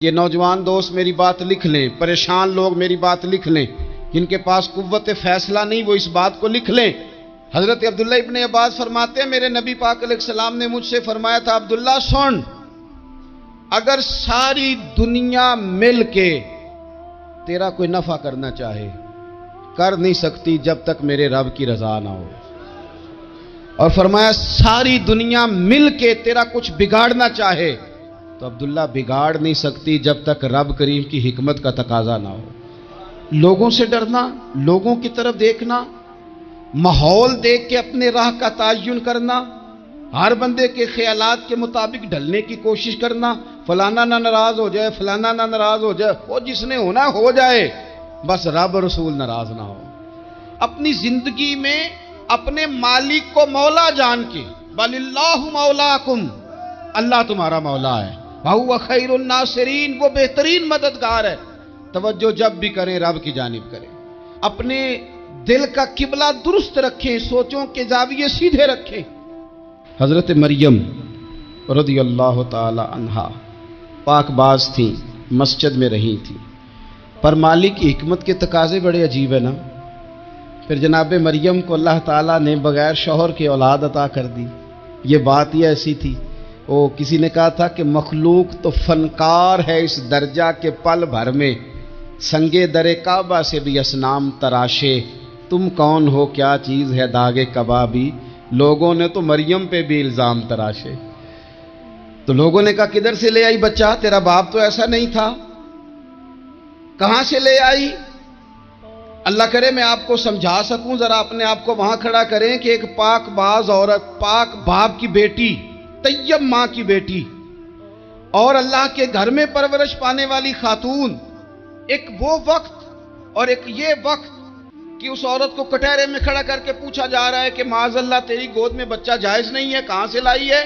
یہ نوجوان دوست میری بات لکھ لیں، پریشان لوگ میری بات لکھ لیں، جن کے پاس قوت فیصلہ نہیں وہ اس بات کو لکھ لیں۔ حضرت عبداللہ ابن عباس فرماتے ہیں میرے نبی پاک علیہ السلام نے مجھ سے فرمایا تھا، عبداللہ سن، اگر ساری دنیا مل کے تیرا کوئی نفع کرنا چاہے کر نہیں سکتی جب تک میرے رب کی رضا نہ ہو، اور فرمایا ساری دنیا مل کے تیرا کچھ بگاڑنا چاہے تو عبداللہ بگاڑ نہیں سکتی جب تک رب کریم کی حکمت کا تقاضا نہ ہو۔ لوگوں سے ڈرنا، لوگوں کی طرف دیکھنا، ماحول دیکھ کے اپنے راہ کا تعین کرنا، ہر بندے کے خیالات کے مطابق ڈھلنے کی کوشش کرنا، فلانا نہ ناراض ہو جائے، فلانا نہ ناراض ہو جائے، وہ جس نے ہونا ہو جائے، بس رب رسول ناراض نہ ہو۔ اپنی زندگی میں اپنے مالک کو مولا جان کے، بل اللہ مولاکم، اللہ تمہارا مولا ہے، وَهُوَ خَيْرُ النَّاصِرِينَ، وہ بہترین مددگار ہے۔ توجہ جب بھی کریں رب کی جانب کریں، اپنے دل کا قبلہ درست رکھیں، سوچوں کے زاویے سیدھے رکھیں۔ حضرت مریم رضی اللہ تعالی عنہا پاک باز تھیں، مسجد میں رہی تھیں، پر مالک کی حکمت کے تقاضے بڑے عجیب ہیں نا۔ پھر جناب مریم کو اللہ تعالیٰ نے بغیر شوہر کے اولاد عطا کر دی۔ یہ بات ہی ایسی تھی، وہ کسی نے کہا تھا کہ مخلوق تو فنکار ہے اس درجہ کے پل بھر میں سنگے در کعبہ سے بھی اصنام تراشے، تم کون ہو کیا چیز ہے داغے کبابی، لوگوں نے تو مریم پہ بھی الزام تراشے۔ تو لوگوں نے کہا کدھر سے لے آئی بچہ، تیرا باپ تو ایسا نہیں تھا، کہاں سے لے آئی؟ اللہ کرے میں آپ کو سمجھا سکوں، ذرا اپنے آپ کو وہاں کھڑا کریں کہ ایک پاک باز عورت، پاک باپ کی بیٹی، طیب ماں کی بیٹی، اور اللہ کے گھر میں پرورش پانے والی خاتون، ایک وہ وقت اور ایک یہ وقت کہ اس عورت کو کٹہرے میں کھڑا کر کے پوچھا جا رہا ہے کہ معاذ اللہ تیری گود میں بچہ جائز نہیں ہے، کہاں سے لائی ہے؟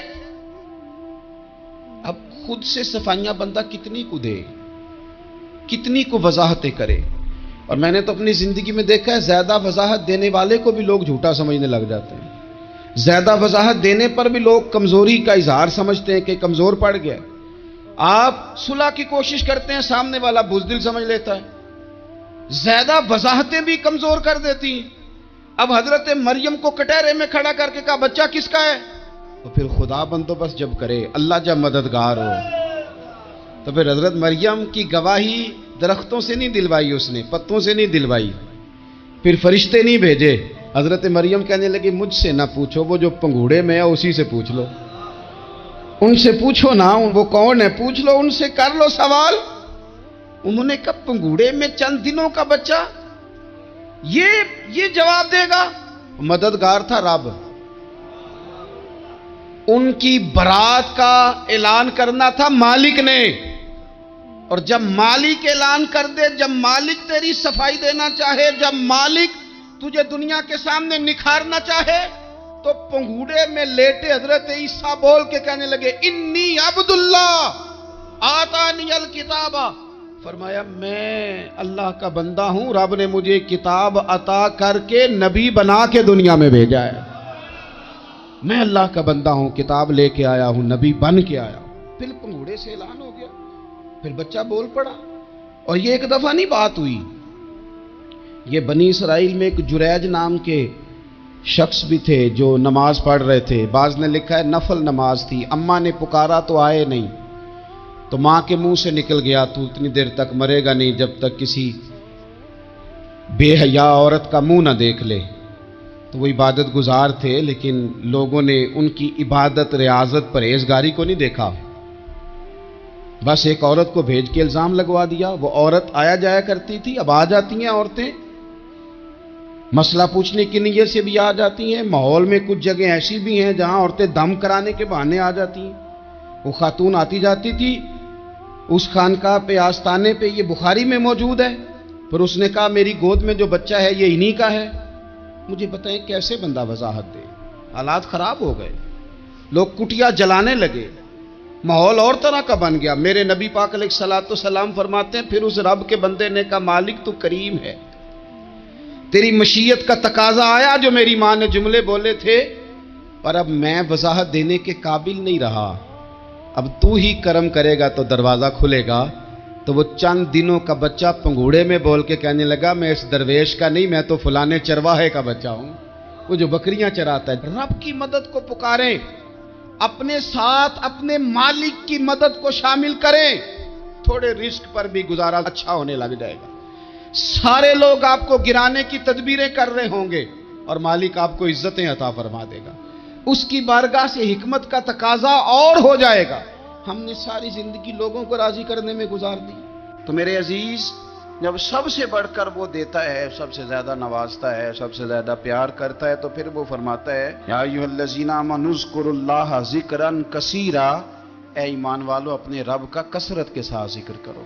اب خود سے صفائیاں بندہ کتنی کو دے، کتنی کو وضاحتیں کرے۔ اور میں نے تو اپنی زندگی میں دیکھا ہے زیادہ وضاحت دینے والے کو بھی لوگ جھوٹا سمجھنے لگ جاتے ہیں، زیادہ وضاحت دینے پر بھی لوگ کمزوری کا اظہار سمجھتے ہیں کہ کمزور پڑ گیا۔ آپ صلح کی کوشش کرتے ہیں، سامنے والا بزدل سمجھ لیتا ہے، زیادہ وضاحتیں بھی کمزور کر دیتی ہیں۔ اب حضرت مریم کو کٹہرے میں کھڑا کر کے کہا بچہ کس کا ہے؟ تو پھر خدا بندوبست جب کرے، اللہ جب مددگار ہو، تو پھر حضرت مریم کی گواہی درختوں سے نہیں دلوائی، اس نے پتوں سے نہیں دلوائی، پھر فرشتے نہیں بھیجے۔ حضرت مریم کہنے لگی مجھ سے نہ پوچھو، وہ جو پنگوڑے میں ہے اسی سے پوچھ لو، ان سے پوچھو نا، وہ کون ہے پوچھ لو، ان سے کر لو سوال۔ انہوں نے کہا پنگوڑے میں چند دنوں کا بچہ یہ جواب دے گا؟ مددگار تھا رب، ان کی برات کا اعلان کرنا تھا مالک نے، اور جب مالک اعلان کر دے، جب مالک تیری صفائی دینا چاہے، جب مالک تجھے دنیا کے سامنے نکھارنا چاہے، تو پنگوڑے میں لیٹے حضرت عیسیٰ بول کے کہنے لگے انی عبداللہ آتانی الکتاب، فرمایا میں اللہ کا بندہ ہوں، رب نے مجھے کتاب عطا کر کے نبی بنا کے دنیا میں بھیجا ہے، میں اللہ کا بندہ ہوں، کتاب لے کے آیا ہوں، نبی بن کے آیا ہوں۔ پھر پنگوڑے سے اعلان ہو گیا، پھر بچہ بول پڑا۔ اور یہ ایک دفعہ نہیں بات ہوئی، یہ بنی اسرائیل میں ایک جریج نام کے شخص بھی تھے جو نماز پڑھ رہے تھے، بعض نے لکھا ہے نفل نماز تھی، اماں نے پکارا تو آئے نہیں، تو ماں کے منہ سے نکل گیا تو اتنی دیر تک مرے گا نہیں جب تک کسی بے حیا عورت کا منہ نہ دیکھ لے۔ تو وہ عبادت گزار تھے، لیکن لوگوں نے ان کی عبادت، ریاضت، پرہیزگاری کو نہیں دیکھا، بس ایک عورت کو بھیج کے الزام لگوا دیا۔ وہ عورت آیا جایا کرتی تھی، اب آ جاتی ہیں عورتیں، مسئلہ پوچھنے کی نیت سے بھی آ جاتی ہیں۔ ماحول میں کچھ جگہ ایسی بھی ہیں جہاں عورتیں دم کرانے کے بہانے آ جاتی ہیں۔ وہ خاتون آتی جاتی تھی اس خانقاہ پہ، آستانے پہ، یہ بخاری میں موجود ہے، پر اس نے کہا میری گود میں جو بچہ ہے یہ انہی کا ہے۔ مجھے بتائیں کیسے بندہ وضاحت دے؟ حالات خراب ہو گئے، لوگ کٹیا جلانے لگے، ماحول اور طرح کا بن گیا۔ میرے نبی پاک علیہ الصلوۃ والسلام فرماتے ہیں پھر اس رب کے بندے نے کہا مالک تو کریم ہے، تیری مشیت کا تقاضا آیا جو میری ماں نے جملے بولے تھے، پر اب میں وضاحت دینے کے قابل نہیں رہا، اب تو ہی کرم کرے گا تو دروازہ کھلے گا، تو وہ چند دنوں کا بچہ پنگوڑے میں بول کے کہنے لگا میں اس درویش کا نہیں، میں تو فلانے چرواہے کا بچہ ہوں، وہ جو بکریاں چراتا ہے۔ رب کی مدد کو پکاریں، اپنے ساتھ اپنے مالک کی مدد کو شامل کریں، تھوڑے رزق پر بھی گزارا اچھا ہونے لگ جائے گا۔ سارے لوگ آپ کو گرانے کی تدبیریں کر رہے ہوں گے اور مالک آپ کو عزتیں عطا فرما دے گا، اس کی بارگاہ سے حکمت کا تقاضا اور ہو جائے گا۔ ہم نے ساری زندگی لوگوں کو راضی کرنے میں گزار دی۔ تو میرے عزیز، جب سب سے بڑھ کر وہ دیتا ہے، سب سے زیادہ نوازتا ہے، سب سے زیادہ پیار کرتا ہے، تو پھر وہ فرماتا ہے یا ایھا الذین آمنوا اذکروا اللہ ذکرا کثیرا، اے ایمان والو اپنے رب کا کثرت کے ساتھ ذکر کرو،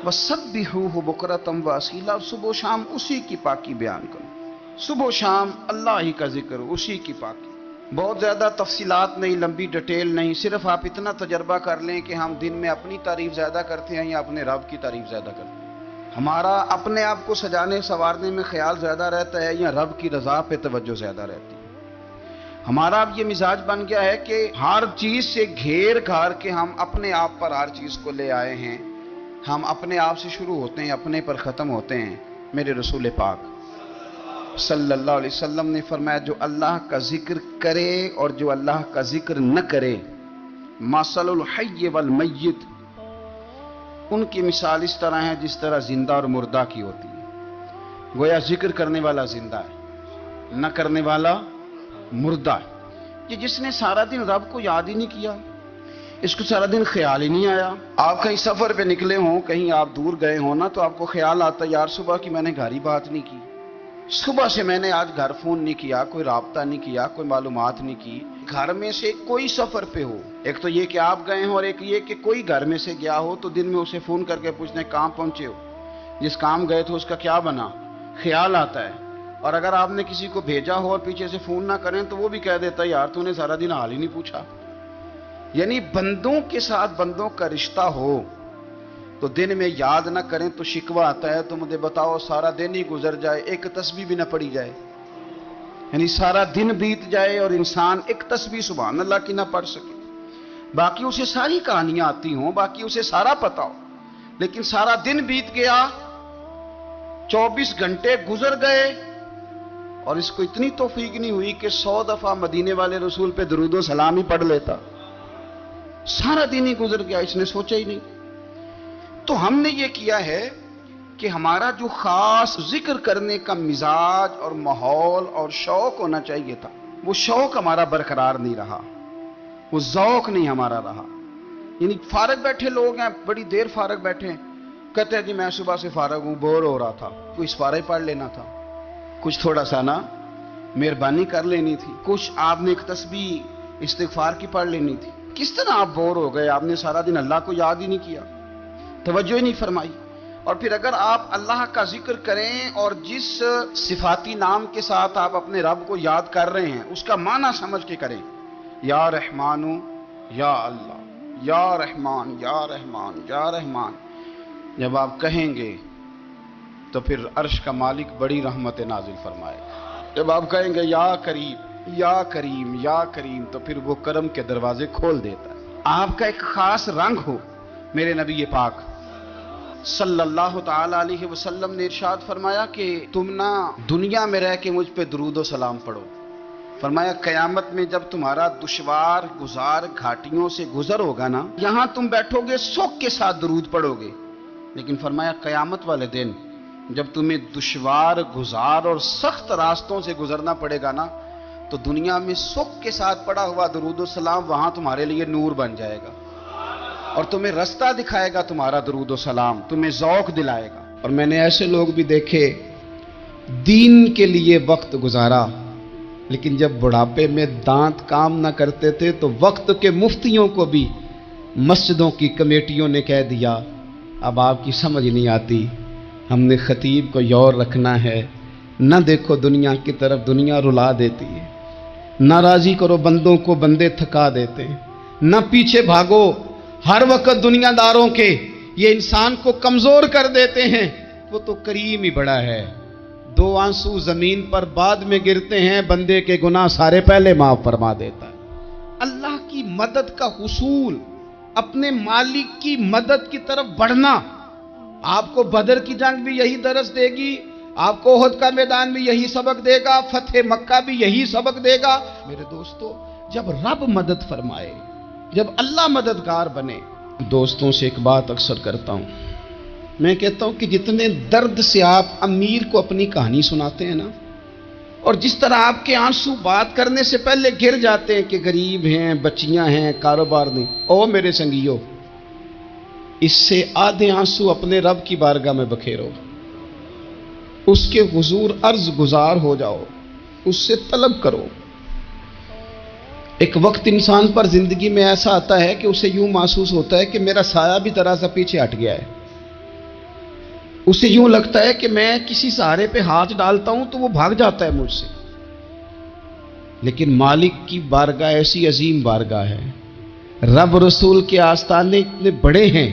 وسبحوہ بکرۃ واصیلا، صبح و شام اسی کی پاکی بیان کرو، صبح و شام اللہ ہی کا ذکر، اسی کی پاکی۔ بہت زیادہ تفصیلات نہیں، لمبی ڈیٹیل نہیں، صرف آپ اتنا تجربہ کر لیں کہ ہم دن میں اپنی تعریف زیادہ کرتے ہیں یا اپنے رب کی تعریف زیادہ کرتے ہیں، ہمارا اپنے آپ کو سجانے سنوارنے میں خیال زیادہ رہتا ہے یا رب کی رضا پہ توجہ زیادہ رہتی ہے۔ ہمارا اب یہ مزاج بن گیا ہے کہ ہر چیز سے گھیر گھار کے ہم اپنے آپ پر ہر چیز کو لے آئے ہیں، ہم اپنے آپ سے شروع ہوتے ہیں، اپنے پر ختم ہوتے ہیں۔ میرے رسول پاک صلی اللہ علیہ وسلم نے فرمایا جو اللہ کا ذکر کرے اور جو اللہ کا ذکر نہ کرے، مثل الحی والمیت، ان کی مثال اس طرح ہے جس طرح زندہ اور مردہ کی ہوتی ہے۔ گویا ذکر کرنے والا زندہ ہے، نہ کرنے والا مردہ ہے۔ کہ جس نے سارا دن رب کو یاد ہی نہیں کیا، اس کو سارا دن خیال ہی نہیں آیا۔ آپ کہیں سفر پہ نکلے ہوں، کہیں آپ دور گئے ہوں نا، تو آپ کو خیال آتا یار صبح کی میں نے گھر ہی بات نہیں کی، صبح سے میں نے آج گھر فون نہیں کیا، کوئی رابطہ نہیں کیا، کوئی معلومات نہیں کی۔ گھر میں سے کوئی سفر پہ ہو، ایک تو یہ کہ آپ گئے ہوں اور ایک یہ کہ کوئی گھر میں سے گیا ہو، تو دن میں اسے فون کر کے پوچھنا ہے کہاں پہنچے ہو، جس کام گئے تھے اس کا کیا بنا، خیال آتا ہے۔ اور اگر آپ نے کسی کو بھیجا ہو اور پیچھے سے فون نہ کریں تو وہ بھی کہہ دیتا ہے یار تو نے سارا دن حال ہی نہیں پوچھا۔ یعنی بندوں کے ساتھ بندوں کا رشتہ ہو تو دن میں یاد نہ کریں تو شکوہ آتا ہے، تو مجھے بتاؤ سارا دن ہی گزر جائے ایک تسبیح بھی نہ پڑھی جائے، یعنی سارا دن بیت جائے اور انسان ایک تسبیح سبحان اللہ کی نہ پڑھ سکے، باقی اسے ساری کہانیاں آتی ہوں، باقی اسے سارا پتا ہو، لیکن سارا دن بیت گیا، 24 گھنٹے گزر گئے اور اس کو اتنی توفیق نہیں ہوئی کہ 100 دفعہ مدینے والے رسول پہ درود و سلام ہی پڑھ لیتا، سارا دن ہی گزر گیا، اس نے سوچا ہی نہیں۔ تو ہم نے یہ کیا ہے کہ ہمارا جو خاص ذکر کرنے کا مزاج اور ماحول اور شوق ہونا چاہیے تھا، وہ شوق ہمارا برقرار نہیں رہا، وہ ذوق نہیں ہمارا رہا۔ یعنی فارغ بیٹھے لوگ ہیں، بڑی دیر فارغ بیٹھے ہیں، کہتے ہیں جی میں صبح سے فارغ ہوں، بور ہو رہا تھا، کوئی سپارہ پڑھ لینا تھا، کچھ تھوڑا سا نا مہربانی کر لینی تھی، کچھ آپ نے ایک تسبیح استغفار کی پڑھ لینی تھی۔ کس طرح آپ بور ہو گئے؟ آپ نے سارا دن اللہ کو یاد ہی نہیں کیا، توجہ ہی نہیں فرمائی۔ اور پھر اگر آپ اللہ کا ذکر کریں اور جس صفاتی نام کے ساتھ آپ اپنے رب کو یاد کر رہے ہیں اس کا معنی سمجھ کے کریں، یا رحمان یا اللہ، یا رحمان یا رحمان یا رحمان، جب آپ کہیں گے تو پھر عرش کا مالک بڑی رحمت نازل فرمائے گا۔ جب آپ کہیں گے یا کریم یا کریم یا کریم، تو پھر وہ کرم کے دروازے کھول دیتا ہے۔ آپ کا ایک خاص رنگ ہو۔ میرے نبی پاک صلی اللہ تعالی علیہ وسلم نے ارشاد فرمایا کہ تم نہ دنیا میں رہ کے مجھ پہ درود و سلام پڑھو، فرمایا قیامت میں جب تمہارا دشوار گزار گھاٹیوں سے گزر ہوگا نا، یہاں تم بیٹھو گے سوگ کے ساتھ درود پڑھو گے، لیکن فرمایا قیامت والے دن جب تمہیں دشوار گزار اور سخت راستوں سے گزرنا پڑے گا نا، تو دنیا میں سوگ کے ساتھ پڑا ہوا درود و سلام وہاں تمہارے لیے نور بن جائے گا اور تمہیں رستہ دکھائے گا، تمہارا درود و سلام تمہیں ذوق دلائے گا۔ اور میں نے ایسے لوگ بھی دیکھے دین کے لیے وقت گزارا، لیکن جب بڑھاپے میں دانت کام نہ کرتے تھے تو وقت کے مفتیوں کو بھی مسجدوں کی کمیٹیوں نے کہہ دیا اب آپ کی سمجھ نہیں آتی، ہم نے خطیب کو یور رکھنا ہے، نہ دیکھو دنیا کی طرف، دنیا رلا دیتی ہے، نہ راضی کرو بندوں کو، بندے تھکا دیتے ہیں، نہ پیچھے بھاگو ہر وقت دنیا داروں کے، یہ انسان کو کمزور کر دیتے ہیں، وہ تو کریم ہی بڑا ہے، 2 آنسو زمین پر بعد میں گرتے ہیں، بندے کے گناہ سارے پہلے معاف فرما دیتا ہے۔ اللہ کی مدد کا حصول اپنے مالک کی مدد کی طرف بڑھنا. آپ کو بدر کی جنگ بھی یہی درس دے گی, آپ کو احد کا میدان بھی یہی سبق دے گا, فتح مکہ بھی یہی سبق دے گا. میرے دوستو, جب رب مدد فرمائے, جب اللہ مددگار بنے. دوستوں سے ایک بات اکثر کرتا ہوں, میں کہتا ہوں کہ جتنے درد سے آپ امیر کو اپنی کہانی سناتے ہیں نا, اور جس طرح آپ کے آنسو بات کرنے سے پہلے گر جاتے ہیں کہ غریب ہیں, بچیاں ہیں, کاروبار نہیں, او میرے سنگیو, اس سے آدھے آنسو اپنے رب کی بارگاہ میں بکھیرو, اس کے حضور عرض گزار ہو جاؤ, اس سے طلب کرو. ایک وقت انسان پر زندگی میں ایسا آتا ہے کہ اسے یوں محسوس ہوتا ہے کہ میرا سایہ بھی ذرا سا پیچھے ہٹ گیا ہے. اسے یوں لگتا ہے کہ میں کسی سہارے پہ ہاتھ ڈالتا ہوں تو وہ بھاگ جاتا ہے مجھ سے. لیکن مالک کی بارگاہ ایسی عظیم بارگاہ ہے, رب رسول کے آستانے اتنے بڑے ہیں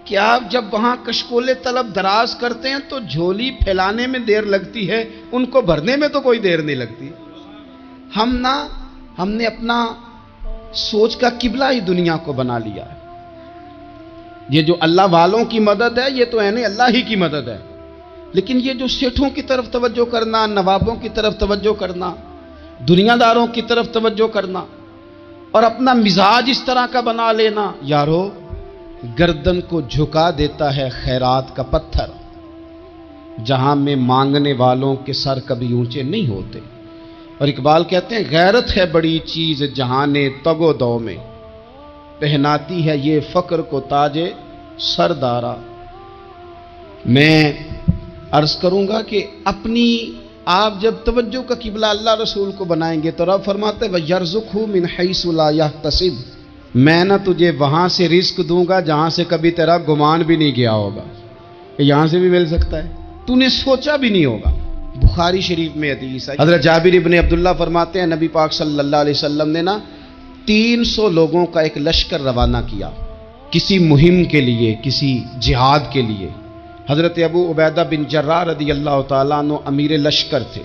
کہ آپ جب وہاں کشکول طلب دراز کرتے ہیں تو جھولی پھیلانے میں دیر لگتی ہے, ان کو بھرنے میں تو کوئی دیر نہیں لگتی. ہم نے اپنا سوچ کا قبلہ ہی دنیا کو بنا لیا ہے. یہ جو اللہ والوں کی مدد ہے یہ تو ہے اللہ ہی کی مدد ہے, لیکن یہ جو سیٹھوں کی طرف توجہ کرنا, نوابوں کی طرف توجہ کرنا, دنیا داروں کی طرف توجہ کرنا, اور اپنا مزاج اس طرح کا بنا لینا, یارو گردن کو جھکا دیتا ہے خیرات کا پتھر, جہاں میں مانگنے والوں کے سر کبھی اونچے نہیں ہوتے. اور اقبال کہتے ہیں غیرت ہے بڑی چیز جہان تگ و دو میں, پہناتی ہے یہ فقر کو تاج سردارا. میں عرض کروں گا کہ اپنی آپ جب توجہ کا قبلہ اللہ رسول کو بنائیں گے تو رب فرماتے ہیں وَيَرْزُقْهُ مِنْ حَيْثُ لَا يَحْتَسِبُ, میں نہ تجھے وہاں سے رزق دوں گا جہاں سے کبھی تیرا گمان بھی نہیں گیا ہوگا کہ یہاں سے بھی مل سکتا ہے, تو نے سوچا بھی نہیں ہوگا. بخاری شریف میں حدیث ہے, حضرت جابر ابن عبداللہ فرماتے ہیں نبی پاک صلی اللہ علیہ وسلم نے 300 لوگوں کا ایک لشکر روانہ کیا کسی مہم کے لیے, کسی جہاد کے لیے. حضرت ابو عبیدہ بن جراح رضی اللہ تعالیٰ عنہ امیر لشکر تھے.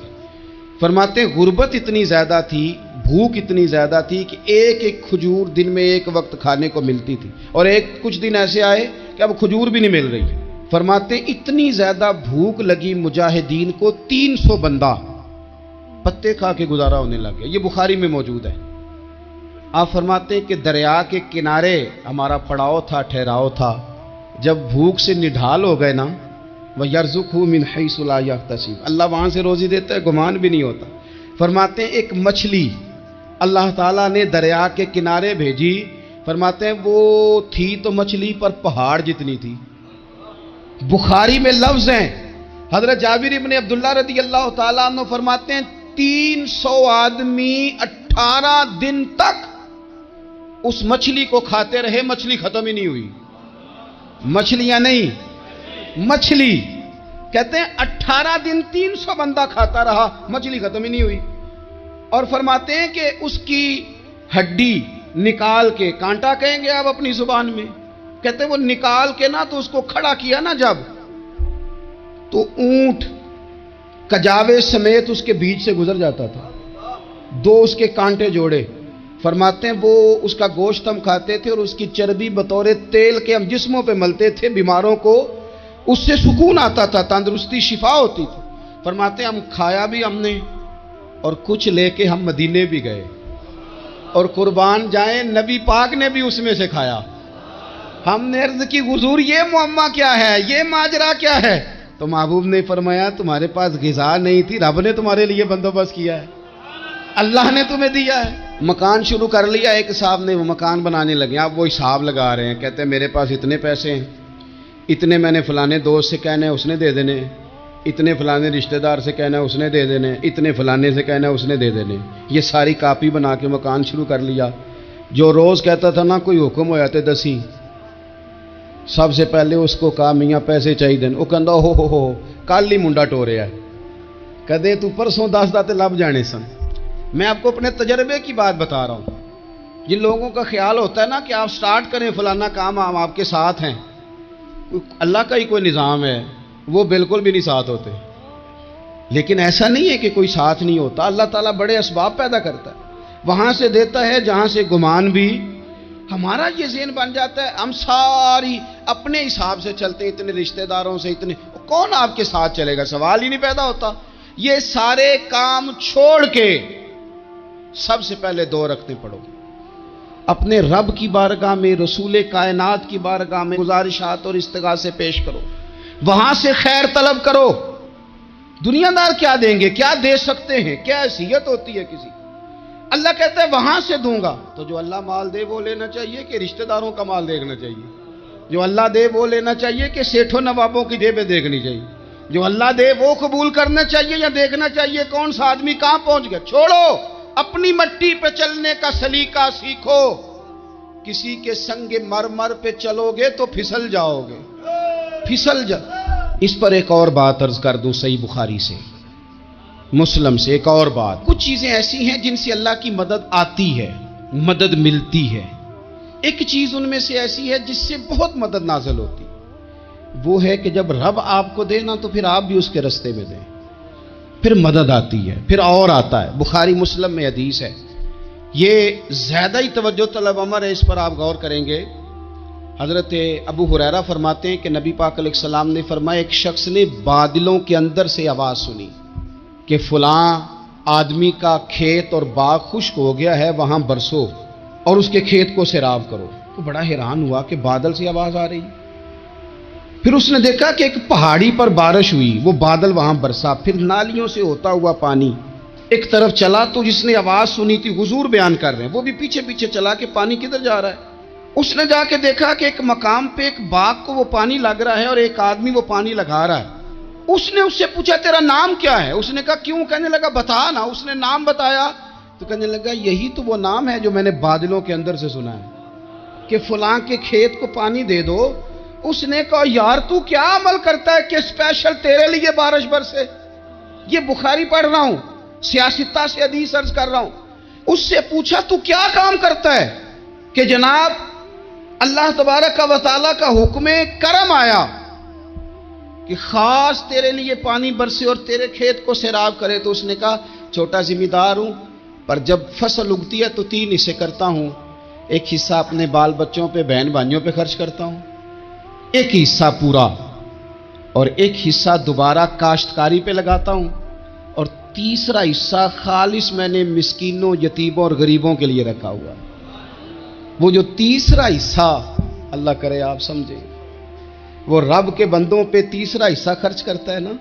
فرماتے ہیں غربت اتنی زیادہ تھی, بھوک اتنی زیادہ تھی کہ ایک ایک کھجور دن میں ایک وقت کھانے کو ملتی تھی, اور کچھ دن ایسے آئے کہ اب کھجور بھی نہیں مل رہی. فرماتے ہیں اتنی زیادہ بھوک لگی مجاہدین کو 300 بندہ پتے کھا کے گزارا ہونے لگے. یہ بخاری میں موجود ہے. آپ فرماتے ہیں کہ دریا کے کنارے ہمارا پڑاؤ تھا, ٹھہراؤ تھا. جب بھوک سے نڈھال ہو گئے نا, وَيَرْزُقْهُ مِنْ حَيْثُ لَا يَحْتَسِبُ, اللہ وہاں سے روزی دیتا ہے, گمان بھی نہیں ہوتا. فرماتے ہیں ایک مچھلی اللہ تعالیٰ نے دریا کے کنارے بھیجی. فرماتے ہیں وہ تھی تو مچھلی پر پہاڑ جتنی تھی. بخاری میں لفظ ہیں, حضرت جابر ابن عبداللہ رضی اللہ تعالیٰ عنہ فرماتے ہیں 300 آدمی 18 دن تک اس مچھلی کو کھاتے رہے, مچھلی ختم ہی نہیں ہوئی. مچھلیاں نہیں, مچھلی. کہتے ہیں 18 دن 300 بندہ کھاتا رہا, مچھلی ختم ہی نہیں ہوئی. اور فرماتے ہیں کہ اس کی ہڈی نکال کے, کانٹا کہیں گے آپ اپنی زبان میں, کہتے ہیں وہ نکال کے نا تو اس کو کھڑا کیا نا جب, تو اونٹ کجاوے سمیت اس کے بیچ سے گزر جاتا تھا, 2 اس کے کانٹے جوڑے. فرماتے ہیں وہ اس کا گوشت ہم کھاتے تھے اور اس کی چربی بطور تیل کے ہم جسموں پہ ملتے تھے, بیماروں کو اس سے سکون آتا تھا, تندرستی شفا ہوتی تھی. فرماتے ہیں ہم کھایا بھی ہم نے, اور کچھ لے کے ہم مدینے بھی گئے, اور قربان جائیں نبی پاک نے بھی اس میں سے کھایا. ہم نے عرض کی حضور یہ معمہ کیا ہے, یہ ماجرا کیا ہے؟ تو محبوب نے فرمایا تمہارے پاس غذا نہیں تھی, رب نے تمہارے لیے بندوبست کیا ہے, اللہ نے تمہیں دیا ہے. مکان شروع کر لیا ایک صاحب نے, وہ مکان بنانے لگے. آپ وہ حساب لگا رہے ہیں, کہتے ہیں میرے پاس اتنے پیسے ہیں, اتنے میں نے فلانے دوست سے کہنا ہے اس نے دے دینے, اتنے فلانے رشتہ دار سے کہنا ہے اس نے دے دینے, اتنے فلانے سے کہنا ہے اس نے دے دینے. یہ ساری کاپی بنا کے مکان شروع کر لیا. جو روز کہتا تھا نا کوئی حکم ہو جاتے 10 سب سے پہلے اس کو کہا میاں پیسے چاہیے دین. وہ کہندا ہو کل ہی منڈا ٹوریا ہے, کدے تو پرسوں 10 داتے لب جانے سن. میں آپ کو اپنے تجربے کی بات بتا رہا ہوں. جن لوگوں کا خیال ہوتا ہے نا کہ آپ سٹارٹ کریں فلانا کام, ہم آپ کے ساتھ ہیں, اللہ کا ہی کوئی نظام ہے, وہ بالکل بھی نہیں ساتھ ہوتے. لیکن ایسا نہیں ہے کہ کوئی ساتھ نہیں ہوتا, اللہ تعالیٰ بڑے اسباب پیدا کرتا ہے, وہاں سے دیتا ہے جہاں سے گمان بھی ہمارا یہ ذہن بن جاتا ہے، ہم ساری اپنے حساب سے چلتے ہیں، اتنے رشتہ داروں سے، اتنے کون آپ کے ساتھ چلے گا، سوال ہی نہیں پیدا ہوتا۔ یہ سارے کام چھوڑ کے سب سے پہلے 2 رکعتیں پڑھو، اپنے رب کی بارگاہ میں، رسول کائنات کی بارگاہ میں گزارشات اور استغاثے پیش کرو، وہاں سے خیر طلب کرو۔ دنیا دار کیا دیں گے، کیا دے سکتے ہیں، کیا حیثیت ہوتی ہے کسی، اللہ کہتا ہے وہاں سے دوں گا۔ تو جو اللہ مال دے وہ لینا چاہیے کہ رشتہ داروں کا مال دیکھنا چاہیے؟ جو اللہ دے وہ لینا چاہیے کہ سیٹھوں نوابوں کی جیبیں دیکھنی چاہیے؟ جو اللہ دے وہ قبول کرنا چاہیے یا دیکھنا چاہیے کون سا آدمی کہاں پہنچ گیا؟ چھوڑو، اپنی مٹی پہ چلنے کا سلیقہ سیکھو۔ کسی کے سنگ مرمر پہ چلو گے تو پھسل جاؤ گے، پھسل جا۔ اس پر ایک اور بات عرض کر دوں، صحیح بخاری سے، مسلم سے ایک اور بات۔ کچھ چیزیں ایسی ہیں جن سے اللہ کی مدد آتی ہے، مدد ملتی ہے۔ ایک چیز ان میں سے ایسی ہے جس سے بہت مدد نازل ہوتی، وہ ہے کہ جب رب آپ کو دے نا تو پھر آپ بھی اس کے رستے میں دیں، پھر مدد آتی ہے، پھر اور آتا ہے۔ بخاری مسلم میں حدیث ہے، یہ زیادہ ہی توجہ طلب امر ہے، اس پر آپ غور کریں گے۔ حضرت ابو ہریرہ فرماتے ہیں کہ نبی پاک علیہ السلام نے فرمایا، ایک شخص نے بادلوں کے اندر سے آواز سنی کہ فلاں آدمی کا کھیت اور باغ خشک ہو گیا ہے، وہاں برسو اور اس کے کھیت کو سیراب کرو۔ وہ بڑا حیران ہوا کہ بادل سے آواز آ رہی۔ پھر اس نے دیکھا کہ ایک پہاڑی پر بارش ہوئی، وہ بادل وہاں برسا، پھر نالیوں سے ہوتا ہوا پانی ایک طرف چلا۔ تو جس نے آواز سنی تھی، حضور بیان کر رہے ہیں، وہ بھی پیچھے پیچھے چلا کہ پانی کدھر جا رہا ہے۔ اس نے جا کے دیکھا کہ ایک مقام پہ ایک باغ کو وہ پانی لگ رہا ہے اور ایک آدمی وہ پانی لگا رہا ہے۔ اس نے اس سے پوچھا تیرا نام کیا ہے؟ اس نے کہا کیوں؟ کہنے لگا بتا نا۔ اس نے نام بتایا تو کہنے لگا یہی تو وہ نام ہے جو میں نے بادلوں کے اندر سے سنا ہے کہ فلاں کے کھیت کو پانی دے دو۔ اس نے کہا یار تو کیا عمل کرتا ہے کہ اسپیشل تیرے لیے بارش برسے؟ یہ بخاری پڑھ رہا ہوں، سیاستہ سے حدیث عرض کر رہا ہوں۔ اس سے پوچھا تو کیا کام کرتا ہے کہ جناب اللہ تبارک و تعالیٰ کا حکم کرم آیا کہ خاص تیرے لیے پانی برسے اور تیرے کھیت کو سیراب کرے؟ تو اس نے کہا چھوٹا ذمہ دار ہوں، پر جب فصل اگتی ہے تو 3 حصے کرتا ہوں، ایک حصہ اپنے بال بچوں پہ، بہن بھائیوں پہ خرچ کرتا ہوں، ایک حصہ پورا، اور ایک حصہ دوبارہ کاشتکاری پہ لگاتا ہوں، اور تیسرا حصہ خالص میں نے مسکینوں، یتیموں اور غریبوں کے لیے رکھا ہوا۔ وہ جو تیسرا حصہ، اللہ کرے آپ سمجھیں، وہ رب کے بندوں پہ تیسرا حصہ خرچ کرتا ہے نا،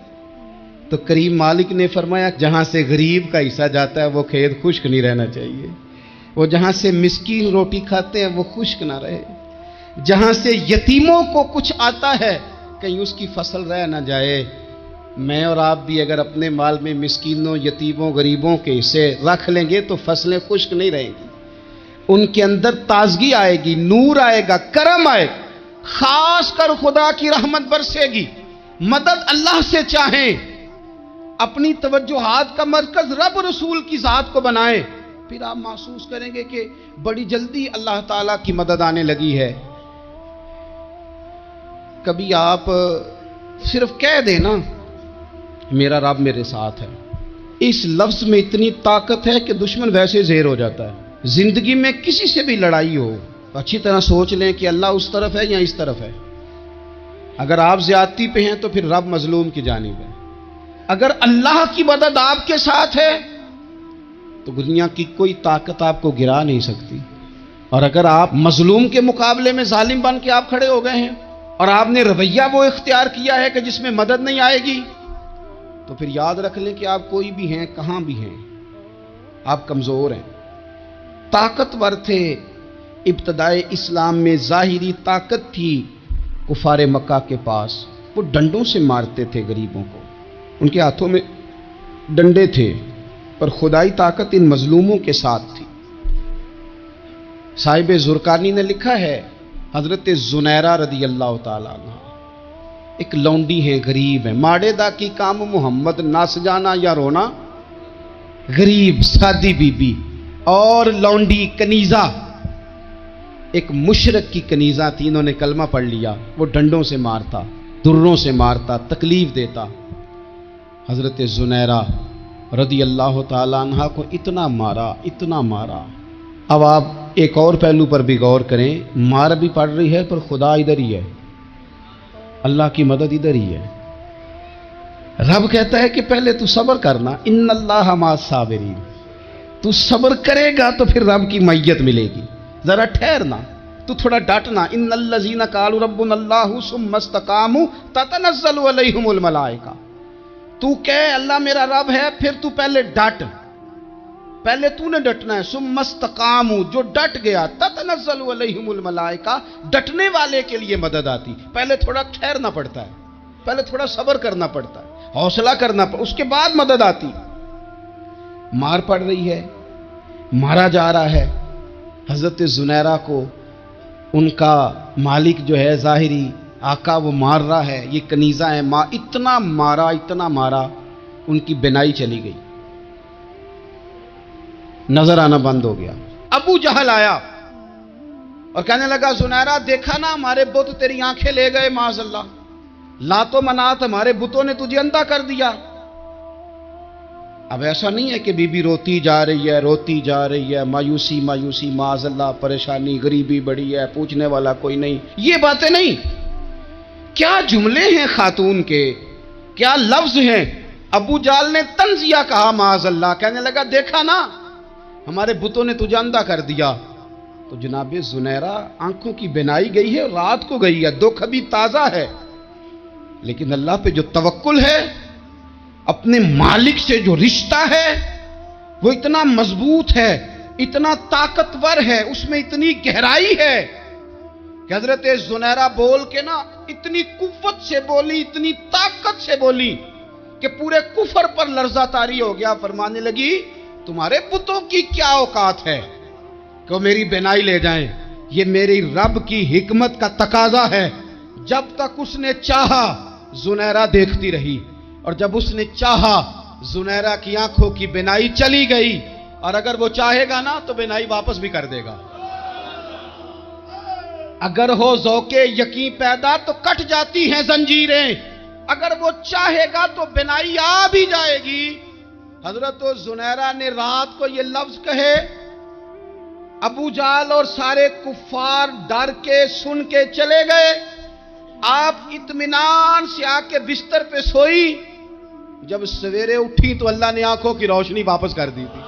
تو کریم مالک نے فرمایا جہاں سے غریب کا حصہ جاتا ہے وہ کھیت خشک نہیں رہنا چاہیے، وہ جہاں سے مسکین روٹی کھاتے ہیں وہ خشک نہ رہے، جہاں سے یتیموں کو کچھ آتا ہے کہیں اس کی فصل رہ نہ جائے۔ میں اور آپ بھی اگر اپنے مال میں مسکینوں، یتیموں، غریبوں کے حصے رکھ لیں گے تو فصلیں خشک نہیں رہیں گی، ان کے اندر تازگی آئے گی، نور آئے گا، کرم آئے گا، خاص کر خدا کی رحمت برسے گی۔ مدد اللہ سے چاہیں، اپنی توجہات کا مرکز رب رسول کی ذات کو بنائیں، پھر آپ محسوس کریں گے کہ بڑی جلدی اللہ تعالیٰ کی مدد آنے لگی ہے۔ کبھی آپ صرف کہہ دیں نا میرا رب میرے ساتھ ہے، اس لفظ میں اتنی طاقت ہے کہ دشمن ویسے زہر ہو جاتا ہے۔ زندگی میں کسی سے بھی لڑائی ہو تو اچھی طرح سوچ لیں کہ اللہ اس طرف ہے یا اس طرف ہے۔ اگر آپ زیادتی پہ ہیں تو پھر رب مظلوم کی جانب ہے۔ اگر اللہ کی مدد آپ کے ساتھ ہے تو دنیا کی کوئی طاقت آپ کو گرا نہیں سکتی، اور اگر آپ مظلوم کے مقابلے میں ظالم بن کے آپ کھڑے ہو گئے ہیں اور آپ نے رویہ وہ اختیار کیا ہے کہ جس میں مدد نہیں آئے گی، تو پھر یاد رکھ لیں کہ آپ کوئی بھی ہیں، کہاں بھی ہیں، آپ کمزور ہیں۔ طاقتور تھے ابتدائے اسلام میں، ظاہری طاقت تھی کفار مکہ کے پاس، وہ ڈنڈوں سے مارتے تھے غریبوں کو، ان کے ہاتھوں میں ڈنڈے تھے، پر خدائی طاقت ان مظلوموں کے ساتھ تھی۔ صاحب زرقانی نے لکھا ہے، حضرت زنیرہ رضی اللہ تعالیٰ عنہ ایک لونڈی ہیں، غریب ہیں، ماڑے دا کی کام محمد نس جانا یا رونا، غریب سادی بی بی اور لونڈی کنیزہ، ایک مشرک کی کنیزہ تھی، انہوں نے کلمہ پڑھ لیا، وہ ڈنڈوں سے مارتا، دروں سے مارتا، تکلیف دیتا۔ حضرت زنیرہ رضی اللہ تعالیٰ عنہ کو اتنا مارا، اتنا مارا۔ اب آپ ایک اور پہلو پر بھی غور کریں، مار بھی پڑ رہی ہے پر خدا ادھر ہی ہے، اللہ کی مدد ادھر ہی ہے۔ رب کہتا ہے کہ پہلے تو صبر کرنا، ان اللہ مع الصابرین، تو صبر کرے گا تو پھر رب کی معیت ملے گی، ذرا ٹھہرنا، تو تھوڑا ڈٹنا۔ ان الذین قالوا ربنا اللہ ثم استقاموا تتنزل علیہم الملائکہ، تو کہے اللہ میرا رب ہے، پھر تو پہلے ڈٹ، پہلے تو نے ڈٹنا ہے۔ ثم استقاموا، جو ڈٹ گیا، تتنزل علیہم الملائکہ، ڈٹنے والے کے لیے مدد آتی، پہلے تھوڑا ٹھہرنا پڑتا ہے، پہلے تھوڑا صبر کرنا پڑتا ہے، حوصلہ کرنا پڑتا، اس کے بعد مدد آتی۔ مار پڑ رہی ہے، مارا جا رہا ہے، حضرت زنیرہ کو ان کا مالک جو ہے ظاہری آقا وہ مار رہا ہے، یہ کنیزہ ہے، اتنا مارا ان کی بینائی چلی گئی، نظر آنا بند ہو گیا۔ ابو جہل آیا اور کہنے لگا زنیرہ دیکھا نا ہمارے بت تیری آنکھیں لے گئے، معاذ اللہ، لات و منات ہمارے بتوں نے تجھے اندھا کر دیا۔ اب ایسا نہیں ہے کہ بی بی روتی جا رہی ہے، مایوسی معاذ اللہ، پریشانی، غریبی بڑی ہے، پوچھنے والا کوئی نہیں، یہ باتیں نہیں۔ کیا جملے ہیں خاتون کے، کیا لفظ ہیں۔ ابو جہل نے تنزیہ کہا معاذ اللہ، کہنے لگا دیکھا نا ہمارے بتوں نے تجھے اندھا کر دیا۔ تو جناب زنیرہ آنکھوں کی بینائی گئی ہے، رات کو گئی ہے، دکھ ابھی تازہ ہے، لیکن اللہ پہ جو توکل ہے، اپنے مالک سے جو رشتہ ہے وہ اتنا مضبوط ہے، اتنا طاقتور ہے، اس میں اتنی گہرائی ہے کہ حضرت زنیرہ بول کے نا اتنی قوت سے بولی، اتنی طاقت سے بولی کہ پورے کفر پر لرزہ طاری ہو گیا۔ فرمانے لگی تمہارے بتوں کی کیا اوقات ہے کہ وہ میری بینائی لے جائیں، یہ میری رب کی حکمت کا تقاضا ہے۔ جب تک اس نے چاہا زنیرہ دیکھتی رہی، اور جب اس نے چاہا زنیرہ کی آنکھوں کی بینائی چلی گئی، اور اگر وہ چاہے گا نا تو بینائی واپس بھی کر دے گا۔ اگر ہو ذوق یقین پیدا تو کٹ جاتی ہیں زنجیریں، اگر وہ چاہے گا تو بینائی آ بھی جائے گی۔ حضرت زنیرہ نے رات کو یہ لفظ کہے، ابو جہل اور سارے کفار ڈر کے سن کے چلے گئے، آپ اطمینان سے آ کے بستر پہ سوئی۔ جب سویرے اٹھی تو اللہ نے آنکھوں کی روشنی واپس کر دی تھی،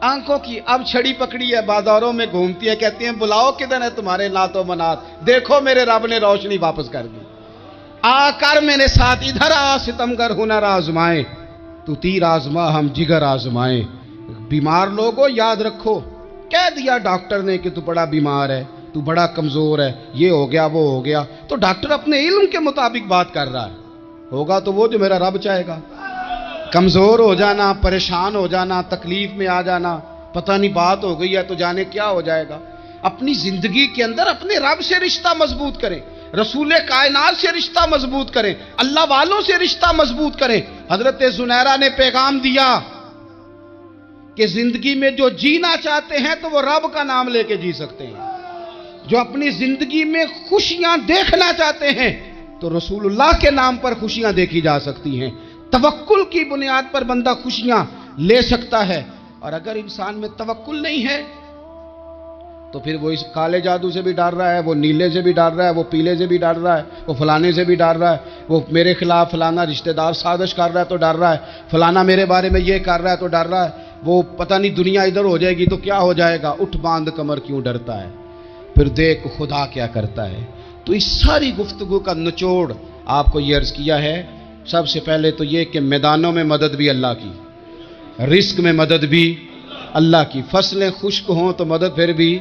آنکھوں کی۔ اب چھڑی پکڑی ہے، بازاروں میں گھومتی ہے، کہتی ہیں بلاؤ کدھر ہے تمہارے نات و منات، دیکھو میرے رب نے روشنی واپس کر دی۔ آ کر میرے ساتھ ادھر آ، ستمگر ہنر آزمائیں، تو تیر آزما ہم جگر آزمائیں۔ بیمار لوگوں یاد رکھو، کہہ دیا ڈاکٹر نے کہ تو بڑا بیمار ہے، تو بڑا کمزور ہے، یہ ہو گیا وہ ہو گیا، تو ڈاکٹر اپنے علم کے مطابق بات کر رہا ہے، ہوگا تو وہ جو میرا رب چاہے گا۔ کمزور ہو جانا، پریشان ہو جانا، تکلیف میں آ جانا، پتہ نہیں بات ہو گئی ہے تو جانے کیا ہو جائے گا۔ اپنی زندگی کے اندر اپنے رب سے رشتہ مضبوط کریں، رسول کائنات سے رشتہ مضبوط کریں، اللہ والوں سے رشتہ مضبوط کریں۔ حضرت زنیرہ نے پیغام دیا کہ زندگی میں جو جینا چاہتے ہیں تو وہ رب کا نام لے کے جی سکتے ہیں، جو اپنی زندگی میں خوشیاں دیکھنا چاہتے ہیں تو رسول اللہ کے نام پر خوشیاں دیکھی جا سکتی ہیں۔ توکل کی بنیاد پر بندہ خوشیاں لے سکتا ہے، اور اگر انسان میں توکل نہیں ہے تو پھر وہ اس کالے جادو سے بھی ڈر رہا ہے، وہ نیلے سے بھی ڈر رہا ہے، وہ پیلے سے بھی ڈر رہا ہے، وہ فلانے سے بھی ڈر رہا ہے، وہ میرے خلاف فلانا رشتہ دار سازش کر رہا ہے تو ڈر رہا ہے، فلانا میرے بارے میں یہ کر رہا ہے تو ڈر رہا ہے، وہ پتہ نہیں دنیا ادھر ہو جائے گی تو کیا ہو جائے گا، اٹھ باندھ کمر کیوں ڈرتا ہے، پھر دیکھ خدا کیا کرتا ہے۔ تو اس ساری گفتگو کا نچوڑ آپ کو یہ عرض کیا ہے، سب سے پہلے تو یہ کہ میدانوں میں مدد بھی اللہ کی، رزق میں مدد بھی اللہ کی، فصلیں خشک ہوں تو مدد پھر بھی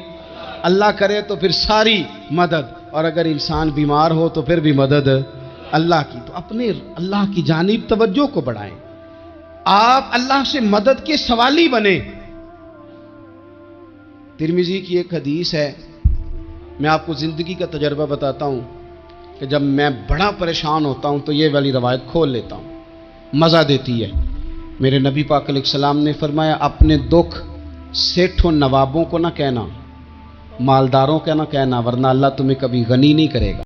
اللہ کرے، تو پھر ساری مدد، اور اگر انسان بیمار ہو تو پھر بھی مدد اللہ کی۔ تو اپنے اللہ کی جانب توجہ کو بڑھائیں، آپ اللہ سے مدد کے سوالی بنیں۔ ترمذی کی ایک حدیث ہے، میں آپ کو زندگی کا تجربہ بتاتا ہوں کہ جب میں بڑا پریشان ہوتا ہوں تو یہ والی روایت کھول لیتا ہوں، مزہ دیتی ہے۔ میرے نبی پاک علیہ السلام نے فرمایا اپنے دکھ سیٹھوں نوابوں کو نہ کہنا، مالداروں کا نہ کہنا، ورنہ اللہ تمہیں کبھی غنی نہیں کرے گا۔